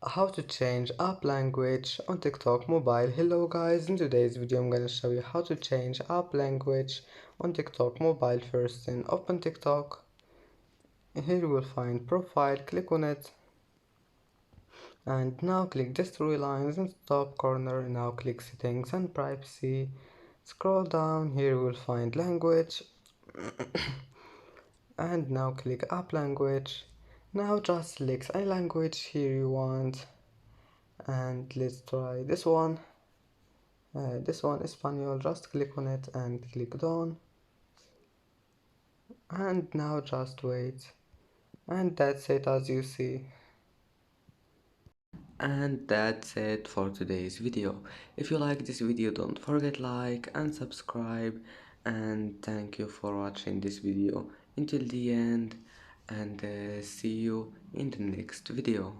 How to change app language on TikTok mobile. Hello guys, in today's video I'm gonna show you how to change app language on TikTok mobile. First thing, open TikTok. Here you will find profile, click on it, and now click these three lines in the top corner. Now click settings and privacy. Scroll down, here you will find language and now click app language. Now just select any language here you want, and let's try this one Espanol. Just click on it and click done, and now just wait, and that's it as you see. And that's it for today's video. If you like this video, don't forget like and subscribe, and thank you for watching this video until the end, and see you in the next video.